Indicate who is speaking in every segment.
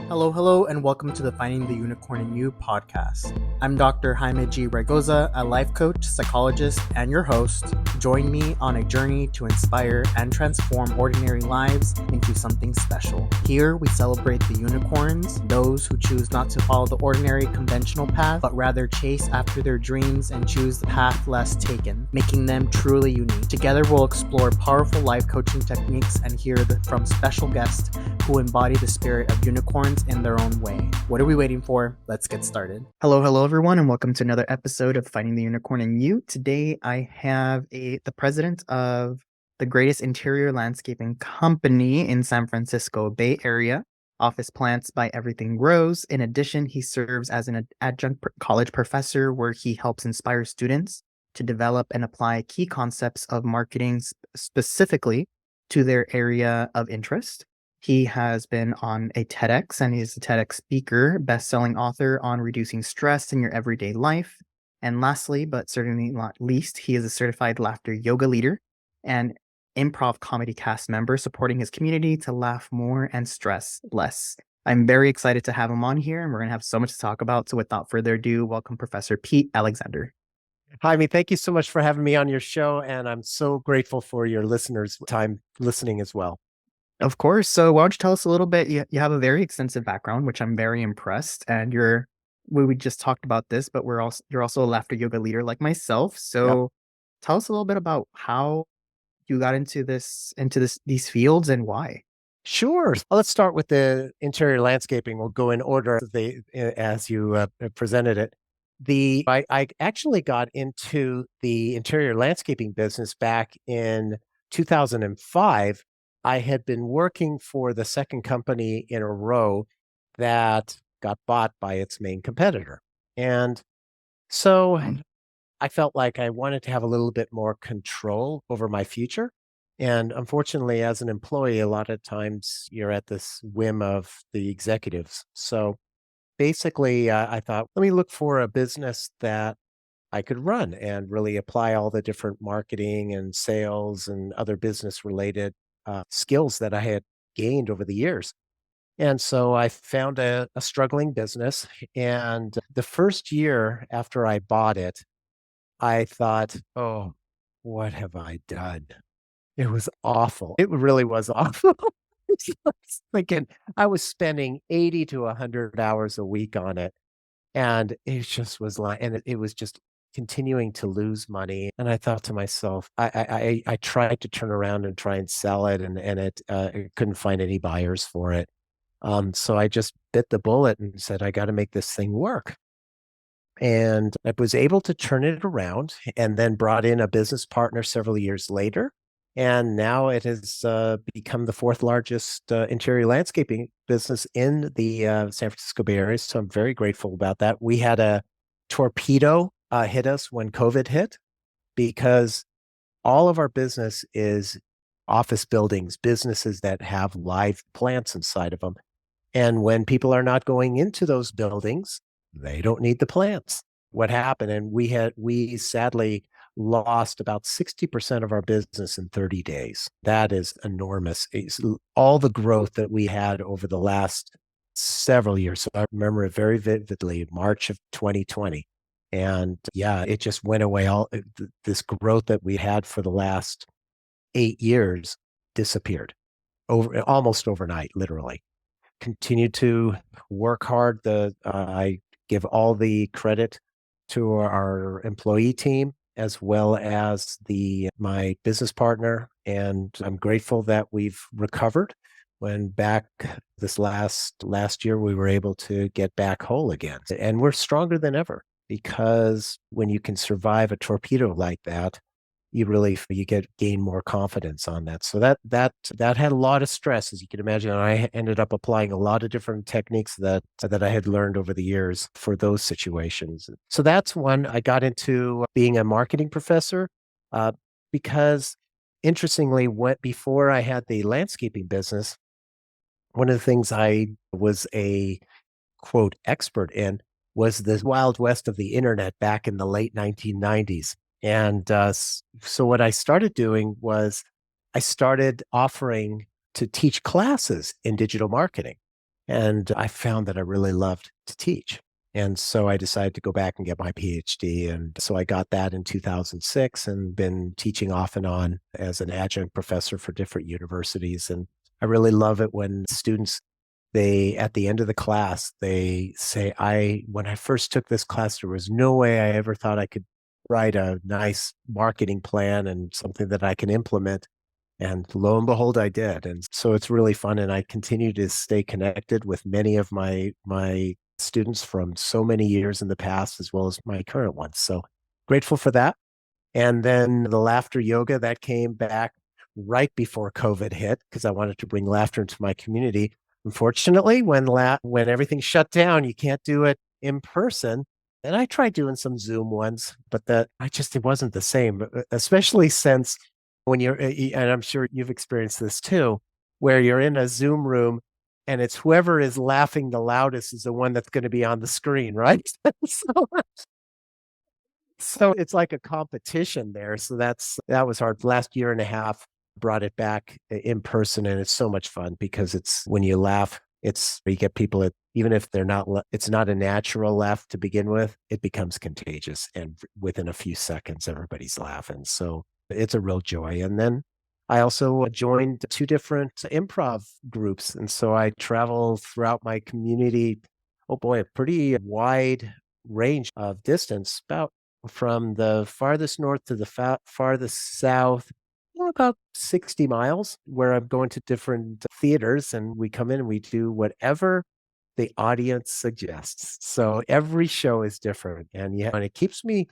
Speaker 1: Hello, and welcome to the Finding the Unicorn in You podcast. I'm Dr. Jaime G. Raygoza, a life coach, psychologist, and your host. Join me on a journey to inspire and transform ordinary lives into something special. Here, we celebrate the unicorns, those who choose not to follow the ordinary conventional path, but rather chase after their dreams and choose the path less taken, making them truly unique. Together, we'll explore powerful life coaching techniques and hear from special guests who embody the spirit of unicorns in their own way. What are we waiting for? Let's get started. Hello, everyone, and welcome to another episode of Finding the Unicorn in You. Today, I have the president of the greatest interior landscaping company in San Francisco Bay Area, Office Plants by Everything Grows. In addition, he serves as an adjunct college professor where he helps inspire students to develop and apply key concepts of marketing specifically to their area of interest. He has been on a TEDx and he's a TEDx speaker, best-selling author on reducing stress in your everyday life. And lastly, but certainly not least, he is a certified laughter yoga leader and improv comedy cast member supporting his community to laugh more and stress less. I'm very excited to have him on here and we're going to have so much to talk about. So without further ado, welcome Professor Pete Alexander.
Speaker 2: Jaime, thank you so much for having me on your show. And I'm so grateful for your listeners' time listening as well.
Speaker 1: Of course. So why don't you tell us a little bit? You have a very extensive background, which I'm very impressed. And we just talked about this, but you're also a laughter yoga leader like myself. So Tell us a little bit about how you got into these fields and why.
Speaker 2: Sure. Well, let's start with the interior landscaping. We'll go in order as you presented it. I actually got into the interior landscaping business back in 2005. I had been working for the second company in a row that got bought by its main competitor. And so I felt like I wanted to have a little bit more control over my future. And unfortunately, as an employee, a lot of times you're at this whim of the executives. So basically, I thought, let me look for a business that I could run and really apply all the different marketing and sales and other business related skills that I had gained over the years. And so I found a struggling business. And the first year after I bought it, I thought, oh, what have I done? It was awful. It really was awful. I was thinking I was spending 80 to 100 hours a week on it. And it just was like, and it was just continuing to lose money. And I thought to myself, I tried to turn around and try and sell it, and I couldn't find any buyers for it. So I just bit the bullet and said, I got to make this thing work. And I was able to turn it around and then brought in a business partner several years later. And now it has become the fourth largest interior landscaping business in the San Francisco Bay Area. So I'm very grateful about that. We had a torpedo hit us when COVID hit because all of our business is office buildings, businesses that have live plants inside of them. And when people are not going into those buildings, they don't need the plants. What happened? And we sadly lost about 60% of our business in 30 days. That is enormous. It's all the growth that we had over the last several years. So I remember it very vividly, March of 2020. And yeah, it just went away. This growth that we had for the last 8 years disappeared almost overnight, literally. Continued to work hard. I give all the credit to our employee team as well as my business partner. And I'm grateful that we've recovered. When back this last year, we were able to get back whole again. And we're stronger than ever because when you can survive a torpedo like that, you gain more confidence on that. So that had a lot of stress, as you can imagine. And I ended up applying a lot of different techniques that I had learned over the years for those situations. So that's one. I got into being a marketing professor because interestingly, before I had the landscaping business, one of the things I was a quote expert in was the wild west of the internet back in the late 1990s. And so what I started doing was I started offering to teach classes in digital marketing. And I found that I really loved to teach. And so I decided to go back and get my PhD. And so I got that in 2006 and been teaching off and on as an adjunct professor for different universities. And I really love it when students, they, at the end of the class, they say, when I first took this class, there was no way I ever thought I could write a nice marketing plan and something that I can implement. And lo and behold, I did. And so it's really fun. And I continue to stay connected with many of my students from so many years in the past, as well as my current ones. So grateful for that. And then the laughter yoga that came back right before COVID hit because I wanted to bring laughter into my community. Unfortunately, when everything shut down, you can't do it in person. And I tried doing some Zoom ones, but it wasn't the same, especially since when and I'm sure you've experienced this too, where you're in a Zoom room and it's whoever is laughing the loudest is the one that's going to be on the screen, right? so so it's like a competition there. So that was hard. Last year and a half brought it back in person, and it's so much fun because it's when you laugh, it's you get people that even if it's not a natural laugh to begin with, it becomes contagious, and within a few seconds, everybody's laughing. So it's a real joy. And then I also joined two different improv groups, and so I travel throughout my community. Oh boy, a pretty wide range of distance, about from the farthest north to the farthest south, about 60 miles, where I'm going to different theaters and we come in and we do whatever the audience suggests. So every show is different. And it keeps me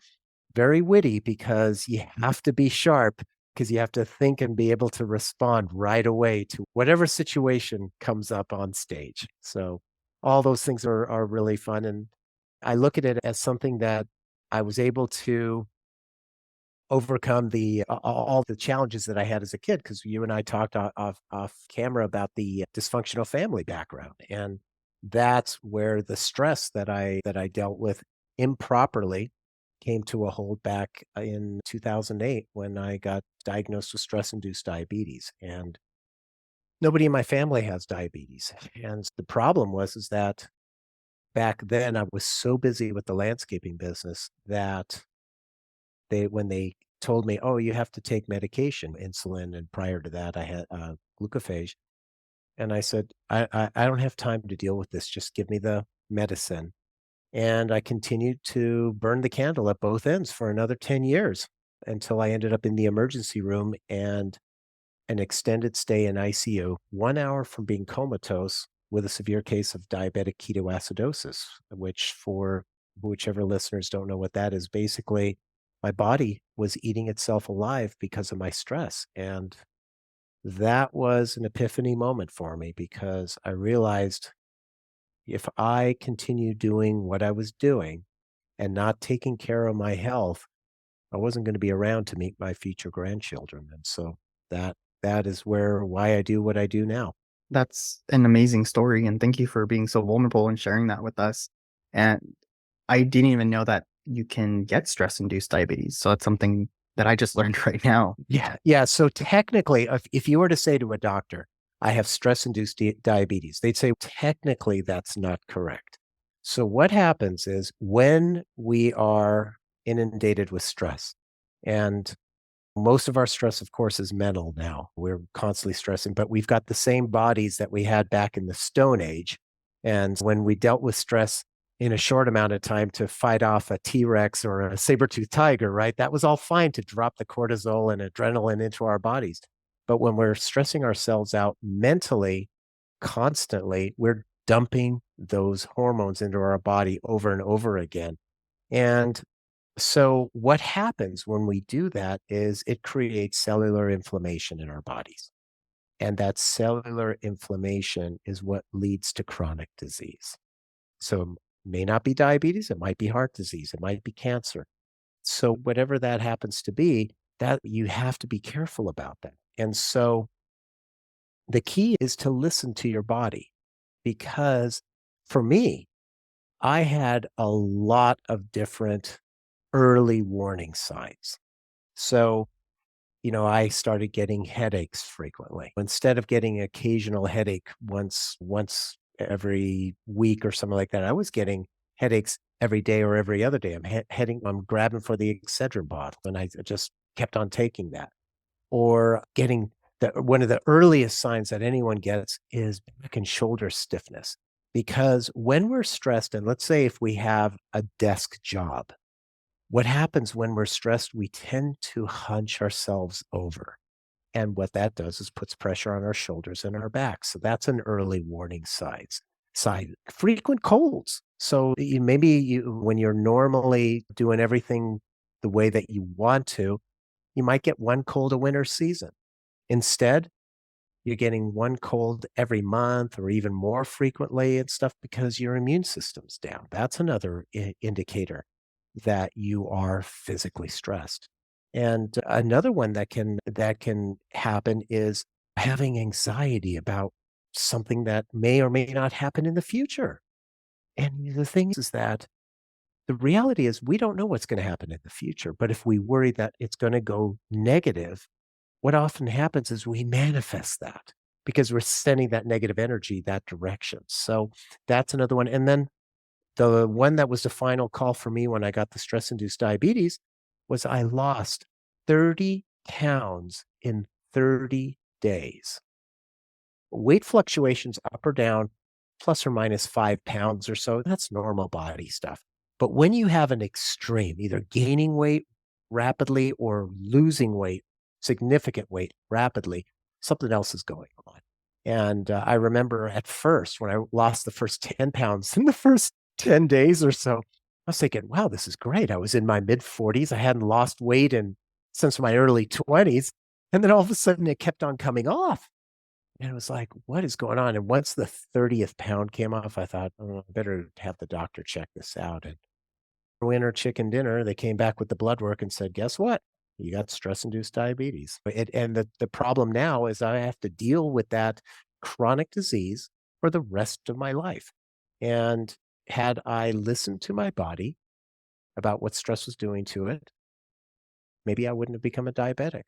Speaker 2: very witty because you have to be sharp because you have to think and be able to respond right away to whatever situation comes up on stage. So all those things are really fun. And I look at it as something that I was able to overcome all the challenges that I had as a kid. Because you and I talked off camera about the dysfunctional family background, and that's where the stress that I dealt with improperly came to a hold back in 2008 when I got diagnosed with stress-induced diabetes. And nobody in my family has diabetes. And the problem was is that back then I was so busy with the landscaping business that when they told me, "Oh, you have to take medication, insulin," and prior to that, I had glucophage, and I said, I don't have time to deal with this. Just give me the medicine." And I continued to burn the candle at both ends for another 10 years until I ended up in the emergency room and an extended stay in ICU, 1 hour from being comatose with a severe case of diabetic ketoacidosis, which for whichever listeners don't know what that is, basically my body was eating itself alive because of my stress. And that was an epiphany moment for me because I realized if I continue doing what I was doing and not taking care of my health, I wasn't going to be around to meet my future grandchildren. And so that that is why I do what I do now.
Speaker 3: That's an amazing story, and thank you for being so vulnerable and sharing that with us. And I didn't even know that you can get stress-induced diabetes, so that's something that I just learned right now.
Speaker 2: Yeah. Yeah. So technically, if you were to say to a doctor, I have stress induced diabetes, they'd say, technically, that's not correct. So what happens is when we are inundated with stress, and most of our stress, of course, is mental now. We're constantly stressing, but we've got the same bodies that we had back in the Stone Age. And when we dealt with stress in a short amount of time to fight off a T-Rex or a saber-toothed tiger, right? That was all fine to drop the cortisol and adrenaline into our bodies. But when we're stressing ourselves out mentally, constantly, we're dumping those hormones into our body over and over again. And so what happens when we do that is it creates cellular inflammation in our bodies. And that cellular inflammation is what leads to chronic disease. So it may not be diabetes, it might be heart disease, it might be cancer. So whatever that happens to be, that you have to be careful about that. And so the key is to listen to your body because for me, I had a lot of different early warning signs. So, I started getting headaches frequently. Instead of getting occasional headache once every week or something like that. I was getting headaches every day or every other day. I'm grabbing for the Excedrin bottle, and I just kept on taking that. Or getting one of the earliest signs that anyone gets is back and shoulder stiffness. Because when we're stressed, and let's say if we have a desk job, what happens when we're stressed, we tend to hunch ourselves over. And what that does is puts pressure on our shoulders and our back. So that's an early warning sign. Frequent colds. So when you're normally doing everything the way that you want to, you might get one cold a winter season. Instead, you're getting one cold every month or even more frequently and stuff because your immune system's down. That's another indicator that you are physically stressed. And another one that can happen is having anxiety about something that may or may not happen in the future. And the thing is that the reality is we don't know what's going to happen in the future. But if we worry that it's going to go negative, what often happens is we manifest that because we're sending that negative energy that direction. So that's another one. And then the one that was the final call for me when I got the stress-induced diabetes was I lost 30 pounds in 30 days. Weight fluctuations up or down, plus or minus 5 pounds or so, that's normal body stuff. But when you have an extreme, either gaining weight rapidly or losing weight, significant weight rapidly, something else is going on. And I remember at first when I lost the first 10 pounds in the first 10 days or so, I was thinking, wow, this is great. I was in my mid 40s. I hadn't lost weight since my early 20s. And then all of a sudden it kept on coming off. And it was like, what is going on? And once the 30th pound came off, I thought, oh, I better have the doctor check this out. And winter chicken dinner, they came back with the blood work and said, guess what? You got stress-induced diabetes. And the problem now is I have to deal with that chronic disease for the rest of my life. And had I listened to my body about what stress was doing to it, maybe I wouldn't have become a diabetic.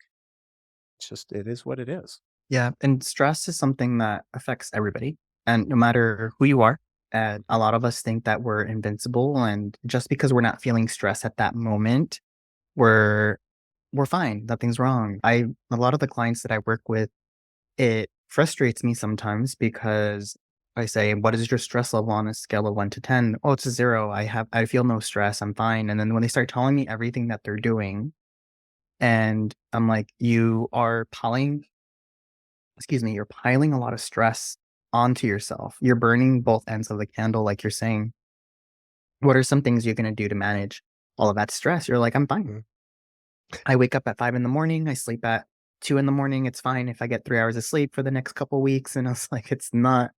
Speaker 2: It is what it is.
Speaker 3: Yeah, and stress is something that affects everybody, and no matter who you are. And a lot of us think that we're invincible, and just because we're not feeling stress at that moment, we're we're fine. Nothing's wrong. A lot of the clients that I work with, it frustrates me sometimes because I say, "What is your stress level on a scale of 1 to 10?" "Oh, it's a 0. I feel no stress. I'm fine." And then when they start telling me everything that they're doing, and I'm like, you're piling a lot of stress onto yourself. You're burning both ends of the candle, like you're saying. What are some things you're going to do to manage all of that stress? You're like, I'm fine. I wake up at 5 in the morning. I sleep at 2 in the morning. It's fine if I get 3 hours of sleep for the next couple weeks. And I was like, it's not,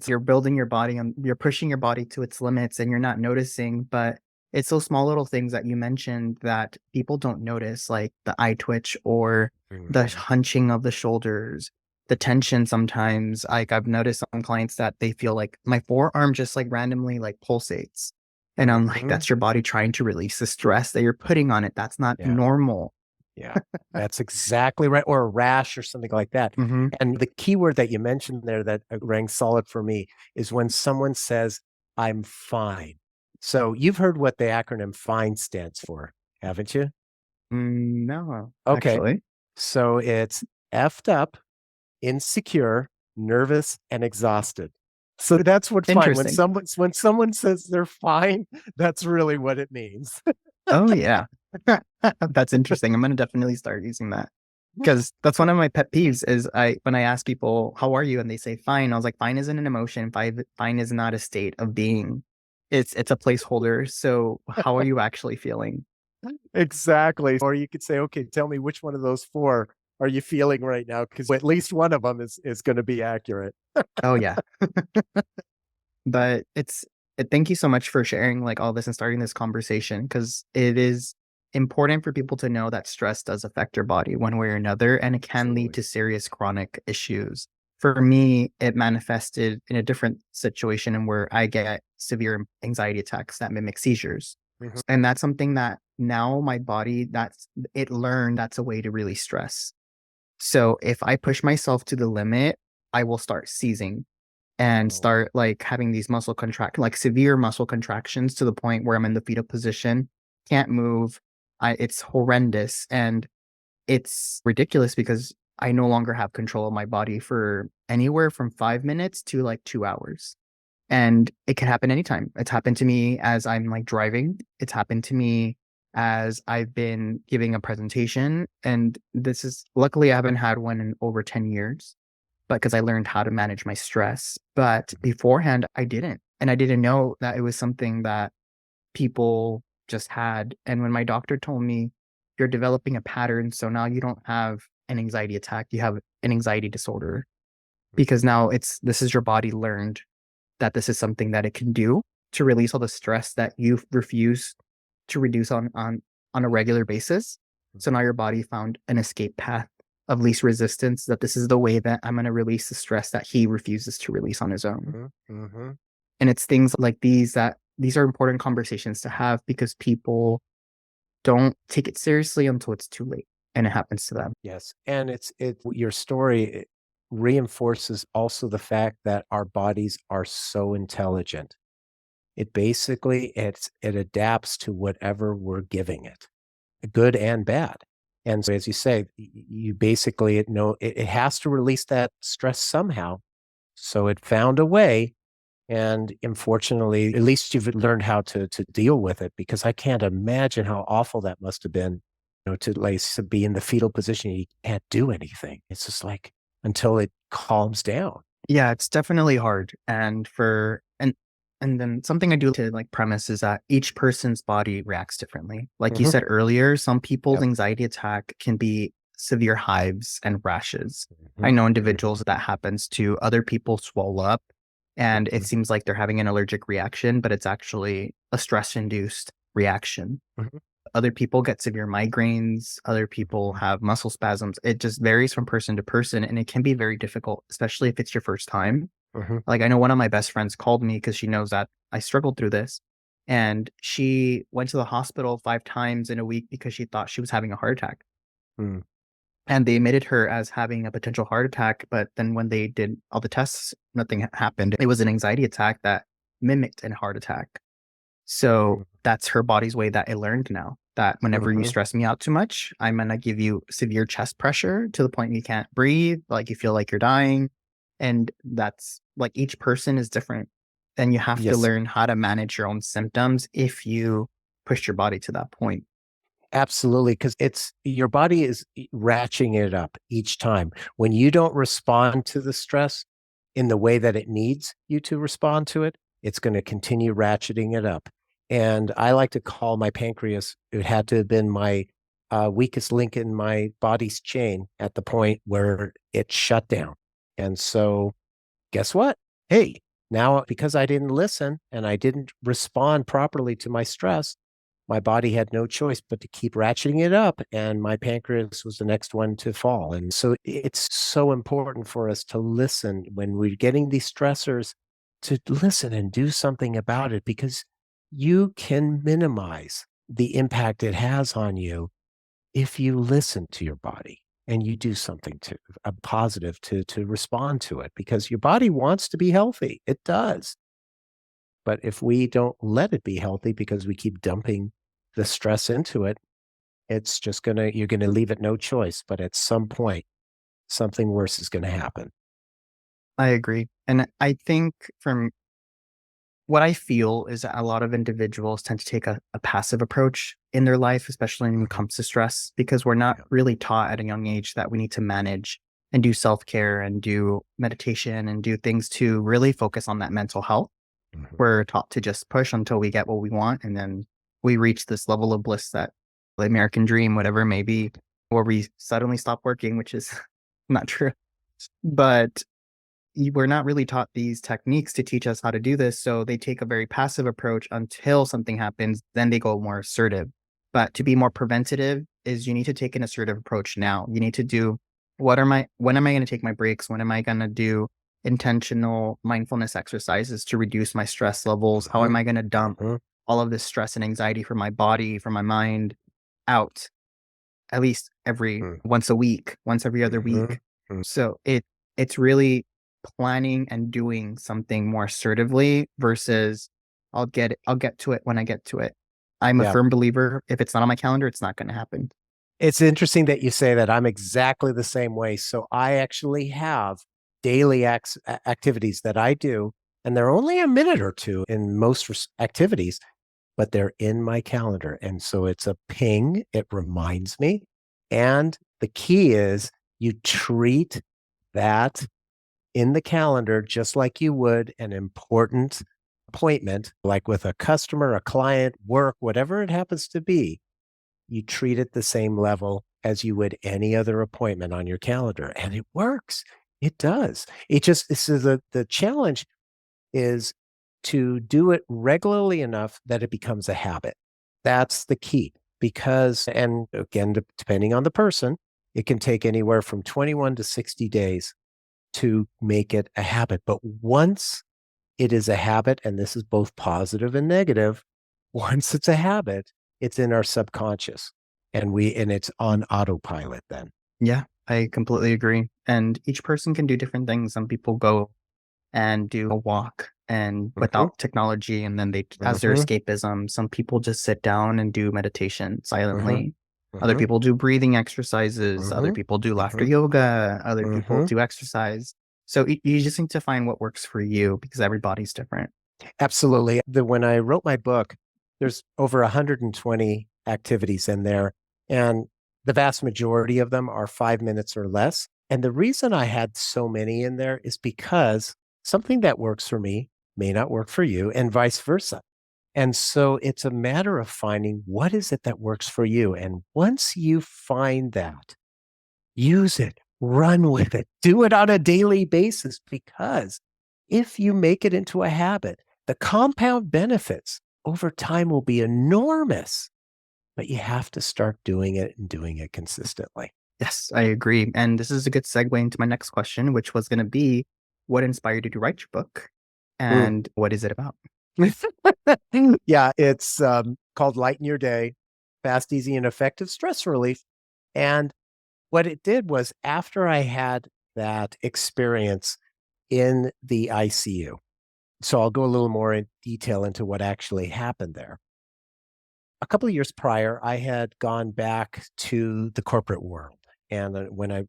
Speaker 3: you're building your body and you're pushing your body to its limits and you're not noticing. But it's those small little things that you mentioned that people don't notice, like the eye twitch or the hunching of the shoulders, the tension sometimes. Like I've noticed some clients that they feel like my forearm just like randomly like pulsates. And I'm like, that's your body trying to release the stress that you're putting on it. That's not normal.
Speaker 2: Yeah, that's exactly right. Or a rash or something like that. And the key word that you mentioned there that rang solid for me is when someone says, I'm fine. So you've heard what the acronym FINE stands for, haven't you?
Speaker 3: No,
Speaker 2: Okay.
Speaker 3: actually.
Speaker 2: So it's effed up, insecure, nervous, and exhausted. So that's what fine. When someone says they're fine, that's really what it means.
Speaker 3: Oh yeah. That's interesting. I'm going to definitely start using that. Because that's one of my pet peeves is when I ask people, how are you? And they say fine. I was like, fine isn't an emotion. Fine is not a state of being. It's a placeholder. So how are you actually feeling?
Speaker 2: Exactly. Or you could say, okay, tell me which one of those four are you feeling right now? Because at least one of them is going to be accurate.
Speaker 3: Oh yeah. But thank you so much for sharing like all this and starting this conversation, because it is important for people to know that stress does affect your body one way or another, and it can lead to serious chronic issues. For me, it manifested in a different situation and where I get severe anxiety attacks that mimic seizures. And that's something that now my body, it learned that's a way to really stress. So if I push myself to the limit, I will start seizing.
Speaker 1: and start like having these like severe muscle contractions to the point where I'm in the fetal position, can't move. It's horrendous. And it's ridiculous because I no longer have control of my body for anywhere from 5 minutes to like 2 hours. And it can happen anytime. It's happened to me as I'm like driving. It's happened to me as I've been giving a presentation. And this is luckily I haven't had one in over 10 years, but because I learned how to manage my stress. But beforehand, I didn't. And I didn't know that it was something that people just had. And when my doctor told me, you're developing a pattern, so now you don't have an anxiety attack, you have an anxiety disorder. Because now this is your body learned that this is something that it can do to release all the stress that you refuse to reduce on a regular basis. So now your body found an escape path of least resistance, that this is the way that I'm going to release the stress that he refuses to release on his own. And it's things like these are important conversations to have, because people don't take it seriously until it's too late and it happens to them.
Speaker 2: Yes. And your story reinforces also the fact that our bodies are so intelligent. It basically, it adapts to whatever we're giving it, good and bad. And so, as you say, you basically know it has to release that stress somehow. So it found a way. And unfortunately, at least you've learned how to deal with it, because I can't imagine how awful that must have been, to be in the fetal position. You can't do anything. It's just like until it calms down.
Speaker 1: Yeah, it's definitely hard. And then something I do to like premise is that each person's body reacts differently. Like you said earlier, some people's anxiety attack can be severe hives and rashes. I know individuals that happens to. Other people swell up and it seems like they're having an allergic reaction, but it's actually a stress-induced reaction. Other people get severe migraines. Other people have muscle spasms. It just varies from person to person, and it can be very difficult, especially if it's your first time. Like I know one of my best friends called me because she knows that I struggled through this, and she went to the hospital 5 times in a week because she thought she was having a heart attack. And they admitted her as having a potential heart attack, but then when they did all the tests, nothing happened. It was an anxiety attack that mimicked a heart attack. So that's her body's way that it learned now, that whenever you stress me out too much, I'm going to give you severe chest pressure to the point you can't breathe, like you feel like you're dying. And that's like each person is different. And you have to learn how to manage your own symptoms if you push your body to that point.
Speaker 2: Absolutely, because your body is ratcheting it up each time. When you don't respond to the stress in the way that it needs you to respond to it, it's going to continue ratcheting it up. And I like to call my pancreas, it had to have been my weakest link in my body's chain at the point where it shut down. And so guess what? Hey, now because I didn't listen and I didn't respond properly to my stress, my body had no choice but to keep ratcheting it up, and my pancreas was the next one to fall. And so it's so important for us to listen when we're getting these stressors, to listen and do something about it, because you can minimize the impact it has on you if you listen to your body and you do something positive to respond to it, because your body wants to be healthy. It does. But if we don't let it be healthy because we keep dumping the stress into it, it's just you're going to leave it no choice. But at some point, something worse is going to happen.
Speaker 1: I agree. And I think from what I feel is that a lot of individuals tend to take a passive approach in their life, especially when it comes to stress, because we're not really taught at a young age that we need to manage and do self-care and do meditation and do things to really focus on that mental health. We're taught to just push until we get what we want. And then we reach this level of bliss, that the American dream, whatever it may be, where we suddenly stop working, which is not true. But we're not really taught these techniques to teach us how to do this. So they take a very passive approach until something happens. Then they go more assertive. But to be more preventative is you need to take an assertive approach now. You need to do, when am I going to take my breaks? When am I going to do intentional mindfulness exercises to reduce my stress levels? How am I going to dump all of this stress and anxiety from my body, from my mind out at least every once a week, once every other week? So it's really
Speaker 3: planning and doing something more assertively versus I'll get to it when I get to it. I'm a
Speaker 2: Yeah.
Speaker 3: firm believer, if it's not on my calendar, it's not going to happen.
Speaker 2: It's interesting that you say that. I'm exactly the same way. So I actually have daily activities that I do, and they're only a minute or two in most activities, but they're in my calendar. And so it's a ping. It reminds me. And the key is you treat that in the calendar just like you would an important appointment, like with a customer, a client, work, whatever it happens to be. You treat it the same level as you would any other appointment on your calendar. And it works. It does. This is the challenge is to do it regularly enough that it becomes a habit. That's the key because, and again, depending on the person, it can take anywhere from 21 to 60 days to make it a habit. But once it is a habit, and this is both positive and negative, once it's a habit, it's in our subconscious and it's on autopilot then.
Speaker 3: Yeah, I completely agree. And each person can do different things. Some people go and do a walk and without technology, and then they as their escapism. Some people just sit down and do meditation silently. Other people do breathing exercises. Other people do laughter yoga. Other people do exercise. So you just need to find what works for you because everybody's different.
Speaker 2: Absolutely. When I wrote my book, there's over 120 activities in there, and the vast majority of them are 5 minutes or less. And the reason I had so many in there is because something that works for me may not work for you, and vice versa. And so it's a matter of finding what is it that works for you. And once you find that, use it, run with it, do it on a daily basis, because if you make it into a habit, the compound benefits over time will be enormous, but you have to start doing it and doing it consistently.
Speaker 3: Yes, I agree. And this is a good segue into my next question, which was going to be what inspired you to write your book and what is it about?
Speaker 2: Yeah, it's called Lighten Your Day, Fast, Easy, and Effective Stress Relief. And what it did was after I had that experience in the ICU, so I'll go a little more in detail into what actually happened there. A couple of years prior, I had gone back to the corporate world. And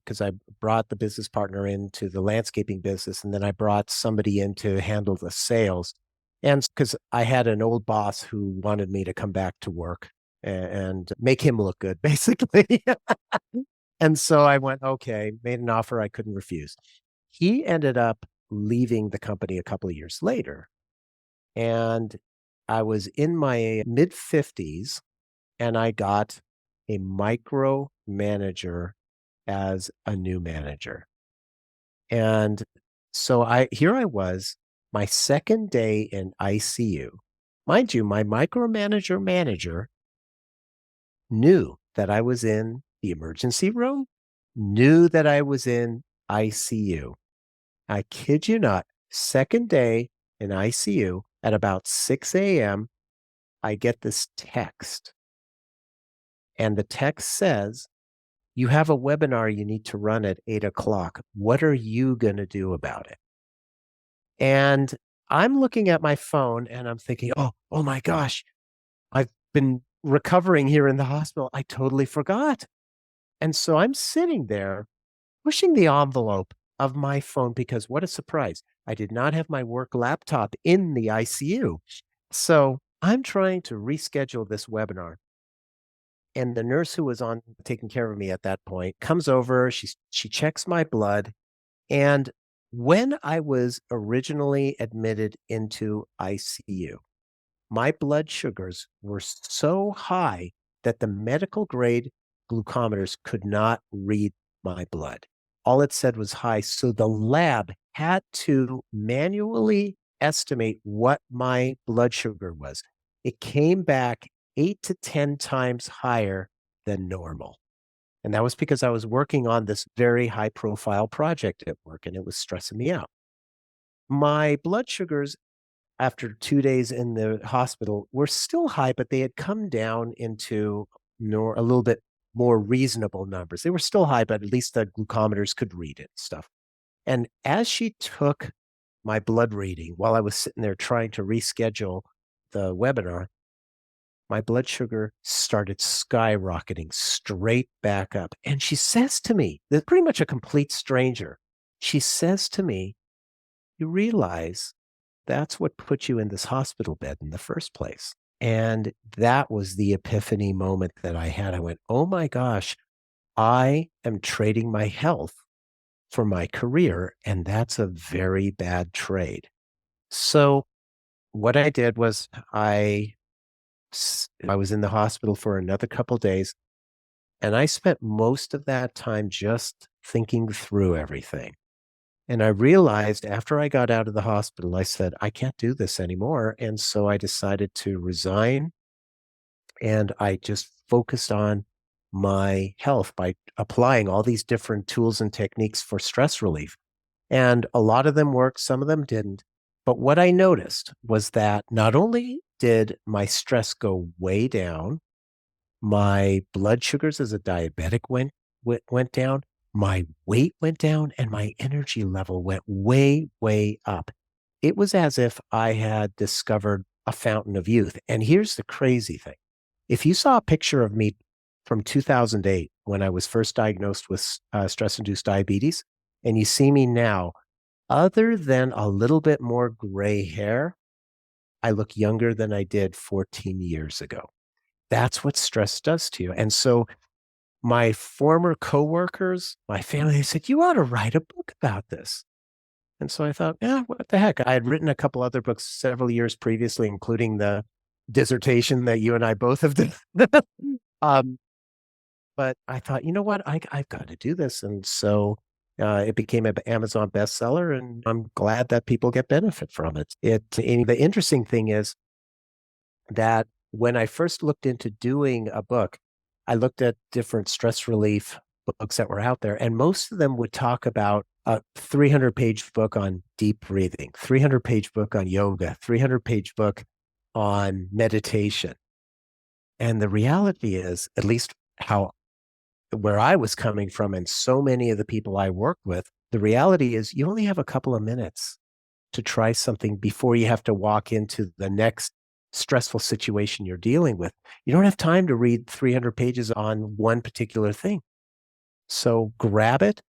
Speaker 2: because I brought the business partner into the landscaping business, and then I brought somebody in to handle the sales. And because I had an old boss who wanted me to come back to work and make him look good, basically. And so I went, okay, made an offer I couldn't refuse. He ended up leaving the company a couple of years later. And I was in my mid 50s and I got a micro manager as a new manager. And so here I was, my second day in ICU. Mind you, my manager knew that I was in the emergency room, knew that I was in ICU. I kid you not, second day in ICU at about 6 a.m., I get this text. And the text says, you have a webinar you need to run at 8 o'clock. What are you going to do about it? And I'm looking at my phone and I'm thinking, oh my gosh, I've been recovering here in the hospital. I totally forgot. And so I'm sitting there pushing the envelope of my phone because what a surprise. I did not have my work laptop in the ICU. So I'm trying to reschedule this webinar. And the nurse who was on taking care of me at that point comes over, she checks my blood. And when I was originally admitted into ICU, my blood sugars were so high that the medical grade glucometers could not read my blood. All it said was high. So the lab had to manually estimate what my blood sugar was. It came back 8 to 10 times higher than normal. And that was because I was working on this very high profile project at work and it was stressing me out. My blood sugars after 2 days in the hospital were still high, but they had come down into a little bit more reasonable numbers. They were still high, but at least the glucometers could read it and stuff. And as she took my blood reading while I was sitting there trying to reschedule the webinar, my blood sugar started skyrocketing straight back up. And she says to me, "This pretty much a complete stranger." She says to me, "You realize that's what put you in this hospital bed in the first place." And that was the epiphany moment that I had. I went, oh my gosh, I am trading my health for my career, and that's a very bad trade. So what I did was I was in the hospital for another couple days, and I spent most of that time just thinking through everything. And I realized after I got out of the hospital, I said, I can't do this anymore. And so I decided to resign, and I just focused on my health by applying all these different tools and techniques for stress relief. And a lot of them worked, some of them didn't. But what I noticed was that not only did my stress go way down, my blood sugars as a diabetic went down, my weight went down, and my energy level went way, way up. It was as if I had discovered a fountain of youth. And here's the crazy thing. If you saw a picture of me from 2008, when I was first diagnosed with stress-induced diabetes, and you see me now, other than a little bit more gray hair, I look younger than I did 14 years ago. That's what stress does to you. And so my former coworkers, my family, they said, you ought to write a book about this. And so I thought, yeah, what the heck? I had written a couple other books several years previously, including the dissertation that you and I both have done. um, but I thought, you know what? I've got to do this. And so it became an Amazon bestseller, and I'm glad that people get benefit from it. And the interesting thing is that when I first looked into doing a book, I looked at different stress relief books that were out there, and most of them would talk about a 300-page book on deep breathing, 300-page book on yoga, 300-page book on meditation. And the reality is, at least where I was coming from and so many of the people I work with, the reality is you only have a couple of minutes to try something before you have to walk into the next stressful situation you're dealing with. You don't have time to read 300 pages on one particular thing. So grab it,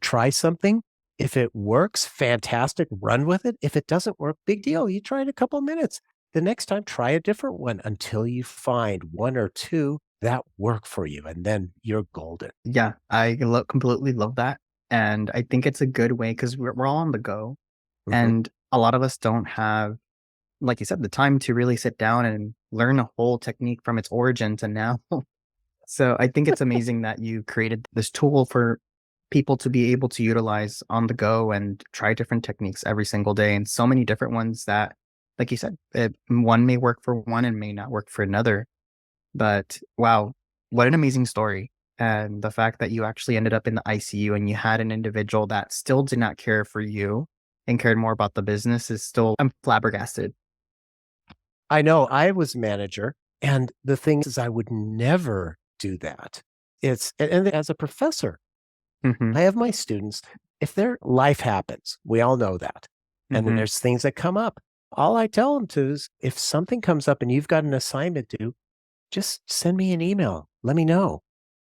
Speaker 2: try something. If it works, fantastic, run with it. If it doesn't work, big deal. You try it a couple of minutes. The next time, try a different one until you find one or two that work for you, and then you're golden.
Speaker 3: Yeah, I completely love that. And I think it's a good way because we're all on the go. And a lot of us don't have, like you said, the time to really sit down and learn a whole technique from its origin to now. So I think it's amazing that you created this tool for people to be able to utilize on the go and try different techniques every single day. And so many different ones that, like you said, one may work for one and may not work for another. But wow, what an amazing story. And the fact that you actually ended up in the ICU and you had an individual that still did not care for you and cared more about the business is still, I'm flabbergasted.
Speaker 2: I know I was manager, and the thing is I would never do that. And as a professor,
Speaker 3: Hmm.
Speaker 2: I have my students, if their life happens, we all know that. And then
Speaker 3: Hmm.
Speaker 2: there's things that come up. All I tell them to is if something comes up and you've got an assignment due, just send me an email. Let me know.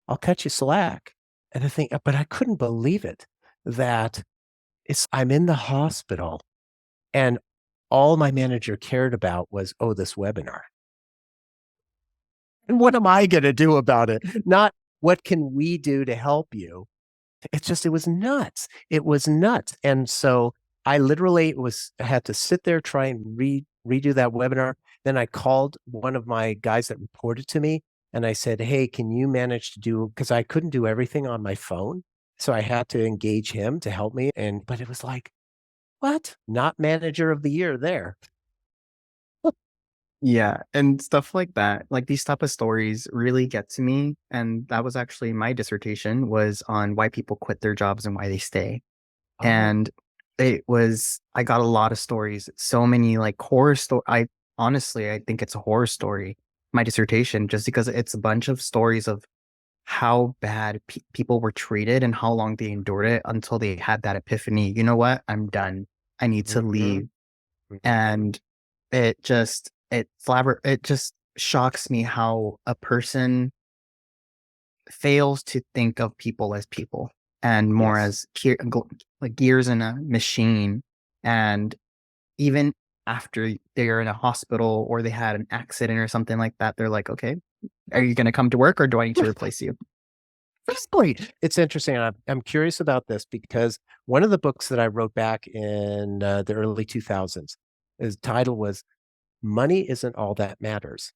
Speaker 2: I'll cut you slack. And the thing, but I couldn't believe it that I'm in the hospital, and all my manager cared about was, oh, this webinar. And what am I going to do about it? Not what can we do to help you? It was nuts. It was nuts. And so I literally had to sit there, try and redo that webinar. Then I called one of my guys that reported to me, and I said, hey, can you manage to because I couldn't do everything on my phone. So I had to engage him to help me. But it was like, what? Not manager of the year there.
Speaker 3: Yeah. And stuff like that, like these type of stories really get to me. And that was actually my dissertation was on why people quit their jobs and why they stay.
Speaker 2: Oh,
Speaker 3: And I got a lot of stories, so many like horror story. I think it's a horror story, my dissertation, just because it's a bunch of stories of how bad people were treated and how long they endured it until they had that epiphany. You know what? I'm done. I need to
Speaker 2: Mhm,
Speaker 3: leave.
Speaker 2: mhm.
Speaker 3: And it just shocks me how a person fails to think of people as people and more
Speaker 2: Yes.
Speaker 3: as like gears in a machine. And even after they're in a hospital or they had an accident or something like that, they're like, okay, are you going to come to work or do I need to replace you?
Speaker 2: Exactly. It's interesting. I'm curious about this because one of the books that I wrote back in the early 2000s, his title was Money Isn't All That Matters.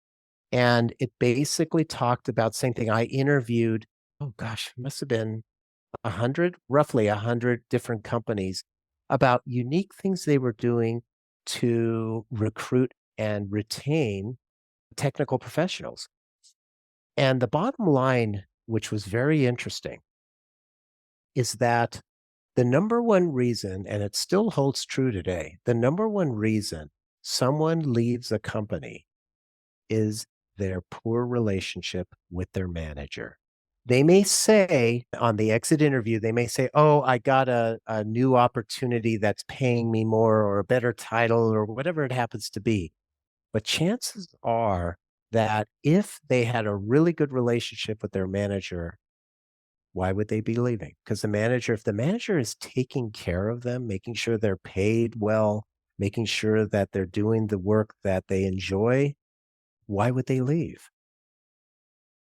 Speaker 2: And it basically talked about same thing. I interviewed, oh gosh, it must have been 100, roughly 100 different companies about unique things they were doing to recruit and retain technical professionals. And the bottom line, which was very interesting, is that the number one reason, and it still holds true today, the number one reason someone leaves a company is their poor relationship with their manager. They may say on the exit interview, they may say, oh, I got a new opportunity that's paying me more or a better title or whatever it happens to be. But chances are that if they had a really good relationship with their manager, why would they be leaving? Because if the manager is taking care of them, making sure they're paid well, making sure that they're doing the work that they enjoy, why would they leave?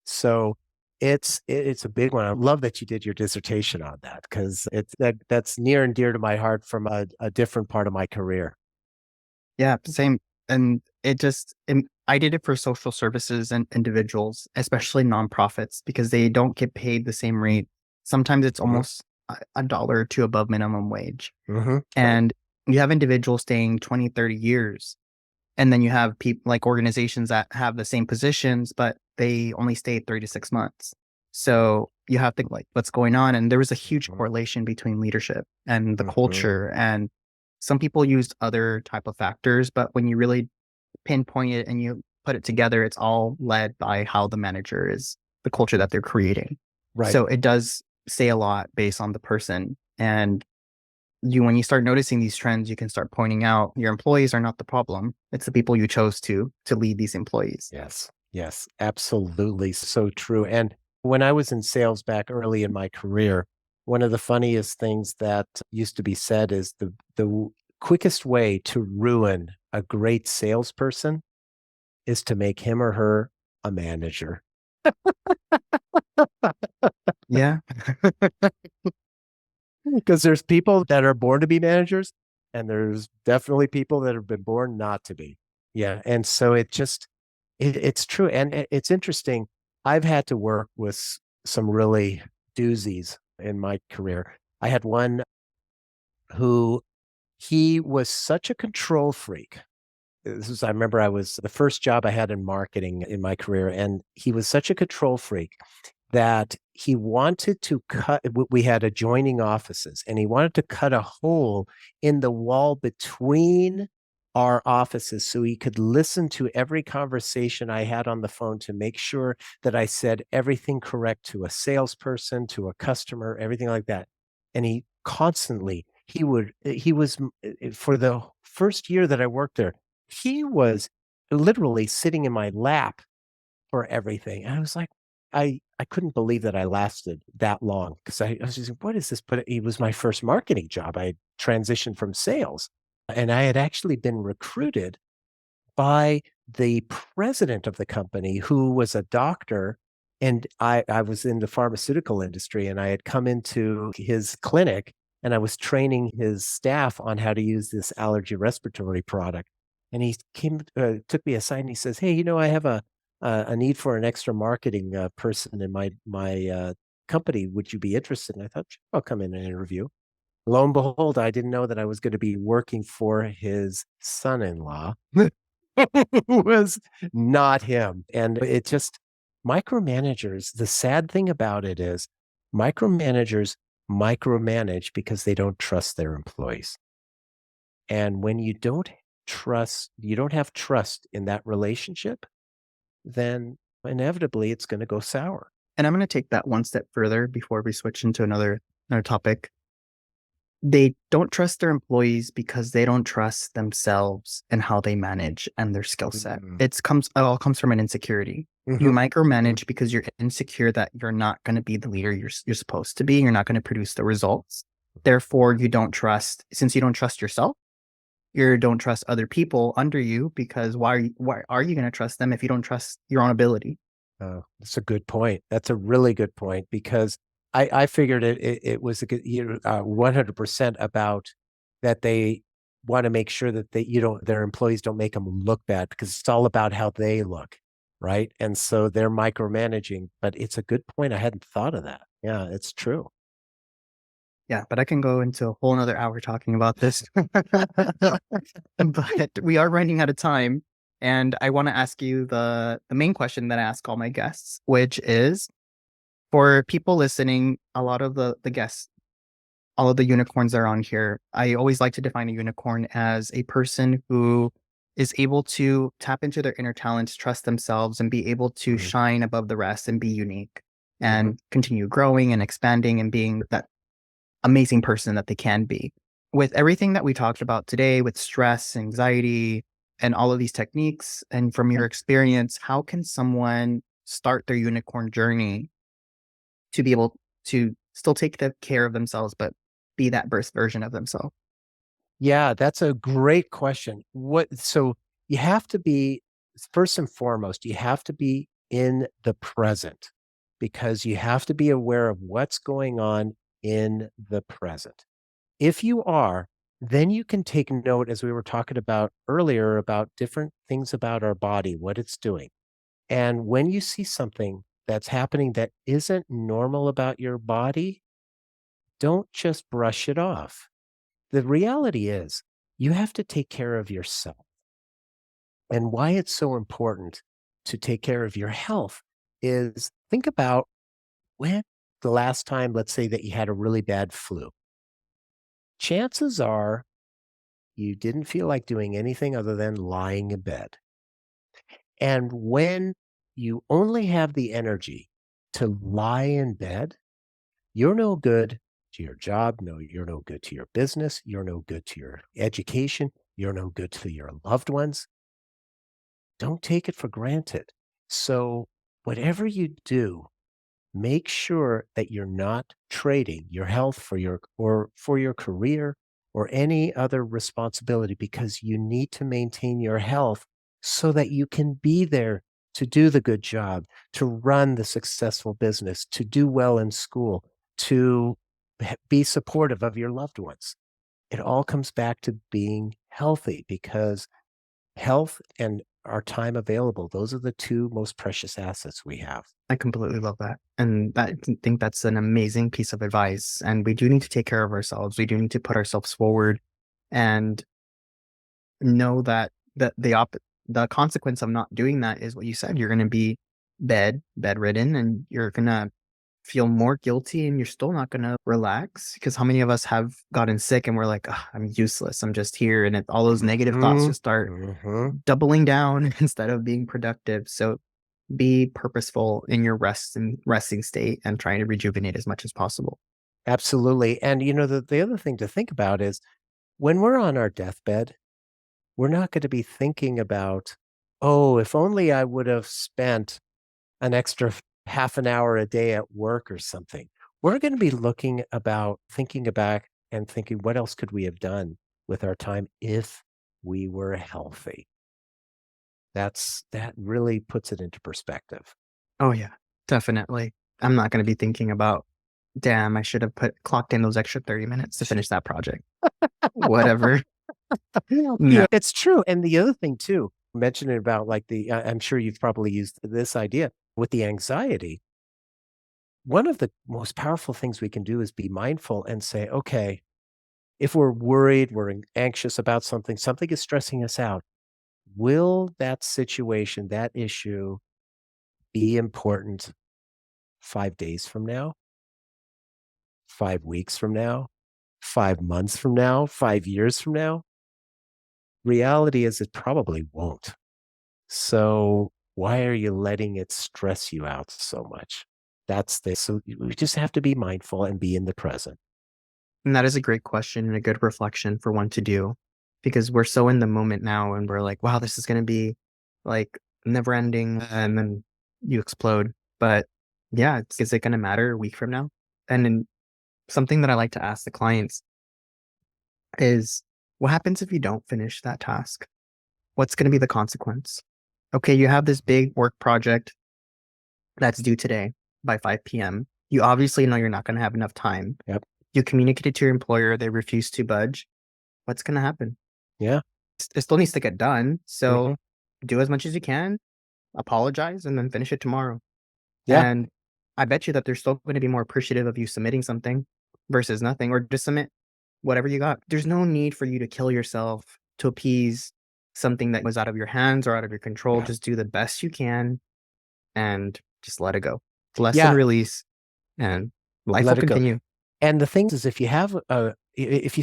Speaker 2: So it's a big one. I love that you did your dissertation on that because that's near and dear to my heart from a different part of my career.
Speaker 3: Yeah, same. And I did it for social services and individuals, especially nonprofits, because they don't get paid the same rate. Sometimes it's
Speaker 2: Mhm,
Speaker 3: almost a dollar or two above minimum wage.
Speaker 2: mhm, right.
Speaker 3: And you have individuals staying 20, 30 years. And then you have people like organizations that have the same positions, but they only stay 3 to 6 months. So you have to like what's going on. And there was a huge
Speaker 2: Mhm,
Speaker 3: correlation between leadership and the
Speaker 2: mhm,
Speaker 3: culture. And some people used other type of factors, but when you really pinpoint it and you put it together, it's all led by how the manager is, the culture that they're creating.
Speaker 2: right.
Speaker 3: So it does say a lot based on the person. And when you start noticing these trends, you can start pointing out your employees are not the problem. It's the people you chose to lead these employees.
Speaker 2: Yes. Yes. Absolutely. So true. And when I was in sales back early in my career, one of the funniest things that used to be said is the quickest way to ruin a great salesperson is to make him or her a manager.
Speaker 3: Yeah.
Speaker 2: Because there's people that are born to be managers, and there's definitely people that have been born not to be. Yeah, and so it's true, and it's interesting. I've had to work with some really doozies in my career. I had one who he was such a control freak. I remember I was the first job I had in marketing in my career, and he was such a control freak that he wanted to we had adjoining offices, and he wanted to cut a hole in the wall between our offices so he could listen to every conversation I had on the phone to make sure that I said everything correct to a salesperson, to a customer, everything like that. And he constantly, he was, for the first year that I worked there, he was literally sitting in my lap for everything. And I was like, I couldn't believe that I lasted that long because I was just, what is this? But it was my first marketing job. I had transitioned from sales and I had actually been recruited by the president of the company who was a doctor. And I was in the pharmaceutical industry and I had come into his clinic and I was training his staff on how to use this allergy respiratory product. And he took me aside and he says, hey, I have a need for an extra marketing person in my company. Would you be interested? And I thought, sure, I'll come in and interview. Lo and behold, I didn't know that I was going to be working for his son-in-law was not him. And it just micromanagers, the sad thing about it is micromanagers micromanage because they don't trust their employees. And when you don't have trust in that relationship, then inevitably it's going to go sour.
Speaker 3: And I'm going to take that one step further before we switch into another topic. They don't trust their employees because they don't trust themselves and how they manage and their skill set. It all comes from an insecurity. You micromanage because you're insecure that you're not going to be the leader you're supposed to be. You're not going to produce the results. Therefore, you don't trust, since you don't trust yourself, you don't trust other people under you, because why are you going to trust them if you don't trust your own ability?
Speaker 2: That's a good point. That's a really good point, because I figured it was a good, 100% about that they want to make sure that their employees don't make them look bad, because it's all about how they look, right? And so they're micromanaging, but it's a good point. I hadn't thought of that. Yeah, it's true.
Speaker 3: Yeah, but I can go into a whole nother hour talking about this. But we are running out of time. And I want to ask you the main question that I ask all my guests, which is, for people listening, a lot of the guests, all of the unicorns that are on here, I always like to define a unicorn as a person who is able to tap into their inner talents, trust themselves, and be able to shine above the rest and be unique and continue growing and expanding and being that amazing person that they can be. With everything that we talked about today, with stress, anxiety, and all of these techniques, and from your experience, how can someone start their unicorn journey to be able to still take care of themselves, but be that best version of themselves?
Speaker 2: Yeah, that's a great question. So you have to be, first and foremost, you have to be in the present, because you have to be aware of what's going on in the present. If you are, then you can take note, as we were talking about earlier, about different things about our body, what it's doing. And when you see something that's happening that isn't normal about your body, don't just brush it off. The reality is, you have to take care of yourself. And why it's so important to take care of your health is, think about when the last time, let's say, that you had a really bad flu. Chances are you didn't feel like doing anything other than lying in bed. And when you only have the energy to lie in bed, you're no good to your job. No, you're no good to your business. You're no good to your education. You're no good to your loved ones. Don't take it for granted. So whatever you do, make sure that you're not trading your health for your career or any other responsibility, because you need to maintain your health so that you can be there to do the good job, to run the successful business, to do well in school, to be supportive of your loved ones. It all comes back to being healthy, because health and our time available, those are the two most precious assets we have.
Speaker 3: I completely love that. And I think that's an amazing piece of advice. And we do need to take care of ourselves. We do need to put ourselves forward and know that the consequence of not doing that is what you said. You're going to be bedridden, and you're going to feel more guilty, and you're still not going to relax, because how many of us have gotten sick and we're like, oh, I'm useless, I'm just here. And all those negative thoughts just start doubling down instead of being productive. So be purposeful in your resting state and trying to rejuvenate as much as possible.
Speaker 2: Absolutely. And the other thing to think about is, when we're on our deathbed, we're not going to be thinking about, oh, if only I would have spent an extra half an hour a day at work or something. We're going to be thinking back and thinking, what else could we have done with our time if we were healthy? That really puts it into perspective.
Speaker 3: Oh yeah, definitely. I'm not going to be thinking about, damn, I should have clocked in those extra 30 minutes to finish that project. Whatever.
Speaker 2: Yeah, it's true. And the other thing too, mentioning about like I'm sure you've probably used this idea with the anxiety. One of the most powerful things we can do is be mindful and say, okay, if we're worried, we're anxious about something is stressing us out. Will that situation, that issue, be important 5 days from now, 5 weeks from now, 5 months from now, 5 years from now? Reality is, it probably won't. So why are you letting it stress you out so much? So we just have to be mindful and be in the present.
Speaker 1: And that is a great question and a good reflection for one to do, because we're so in the moment now and we're like, wow, this is going to be like never ending. And then you explode. But yeah, is it going to matter a week from now? And then something that I like to ask the clients is, what happens if you don't finish that task? What's going to be the consequence? Okay, you have this big work project that's due today by 5 p.m. You obviously know you're not going to have enough time.
Speaker 2: Yep.
Speaker 1: You communicated to your employer, they refuse to budge. What's going to happen?
Speaker 2: Yeah.
Speaker 1: It still needs to get done. So do as much as you can, apologize, and then finish it tomorrow.
Speaker 2: Yeah.
Speaker 1: And I bet you that they're still going to be more appreciative of you submitting something versus nothing, or just submit whatever you got. There's no need for you to kill yourself to appease something that was out of your hands or out of your control.
Speaker 2: Yeah.
Speaker 1: Just do the best you can and just let it go. Lesson release, and life will continue.
Speaker 2: Go. And the thing is, if you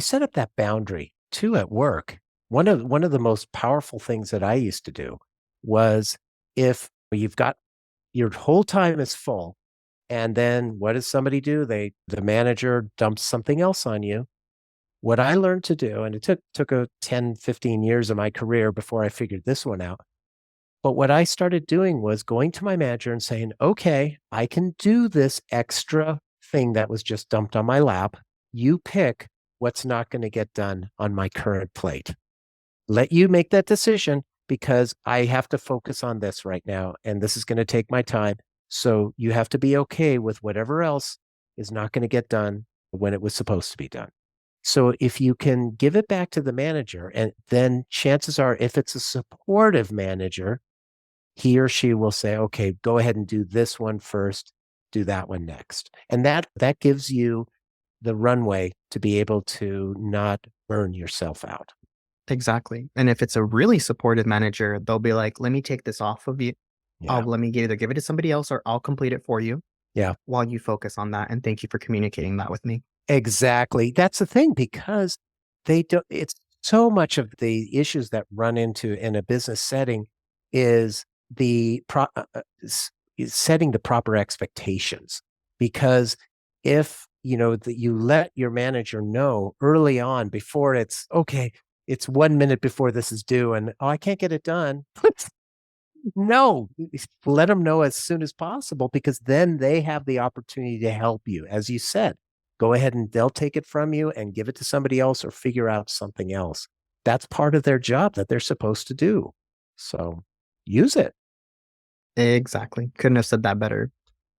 Speaker 2: set up that boundary too at work, one of the most powerful things that I used to do was, if you've got your whole time is full, and then what does somebody do? The manager dumps something else on you. What I learned to do, and it took 10, 15 years of my career before I figured this one out. But what I started doing was going to my manager and saying, okay, I can do this extra thing that was just dumped on my lap. You pick what's not going to get done on my current plate. Let you make that decision, because I have to focus on this right now, and this is going to take my time. So you have to be okay with whatever else is not going to get done when it was supposed to be done. So if you can give it back to the manager, and then chances are, if it's a supportive manager, he or she will say, okay, go ahead and do this one first, do that one next. And that gives you the runway to be able to not burn yourself out.
Speaker 1: Exactly. And if it's a really supportive manager, they'll be like, let me take this off of you.
Speaker 2: Yeah.
Speaker 1: Let me either give it to somebody else, or I'll complete it for you.
Speaker 2: Yeah.
Speaker 1: While you focus on that. And thank you for communicating that with me.
Speaker 2: Exactly. That's the thing, because it's so much of the issues that run into in a business setting is setting the proper expectations. Because if you let your manager know early on, before it's 1 minute before this is due, and I can't get it done. No, let them know as soon as possible, because then they have the opportunity to help you. As you said, go ahead and they'll take it from you and give it to somebody else, or figure out something else. That's part of their job that they're supposed to do. So use it.
Speaker 1: Exactly. Couldn't have said that better.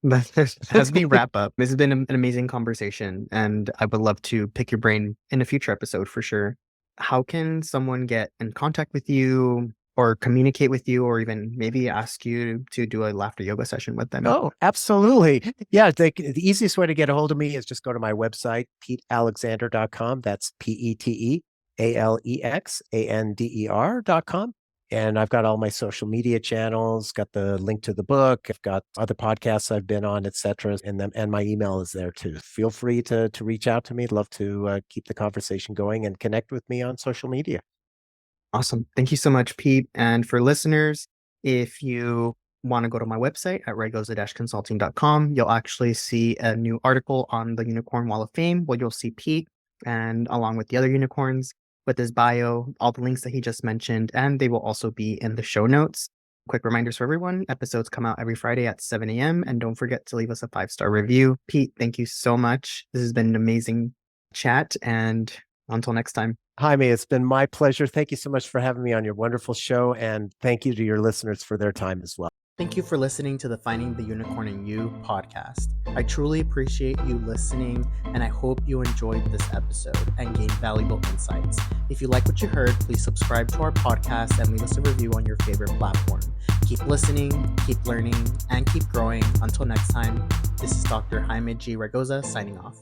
Speaker 1: But as we wrap up, this has been an amazing conversation, and I would love to pick your brain in a future episode for sure. How can someone get in contact with you, or communicate with you, or even maybe ask you to do a laughter yoga session with them?
Speaker 2: Oh, absolutely. Yeah. The easiest way to get a hold of me is just go to my website, PeteAlexander.com. That's PeteAlexander.com. And I've got all my social media channels, got the link to the book. I've got other podcasts I've been on, etc. And my email is there too. Feel free to reach out to me. I'd love to keep the conversation going and connect with me on social media.
Speaker 1: Awesome. Thank you so much, Pete. And for listeners, if you want to go to my website at raygoza-consulting.com, you'll actually see a new article on the Unicorn Wall of Fame, where you'll see Pete, and along with the other unicorns, with his bio, all the links that he just mentioned, and they will also be in the show notes. Quick reminders for everyone, episodes come out every Friday at 7 a.m. And don't forget to leave us a 5-star review. Pete, thank you so much. This has been an amazing chat, and until next time.
Speaker 2: Jaime, it's been my pleasure. Thank you so much for having me on your wonderful show, and thank you to your listeners for their time as well.
Speaker 1: Thank you for listening to the Finding the Unicorn in You podcast. I truly appreciate you listening, and I hope you enjoyed this episode and gained valuable insights. If you like what you heard, please subscribe to our podcast and leave us a review on your favorite platform. Keep listening, keep learning, and keep growing. Until next time, this is Dr. Jaime G. Raygoza signing off.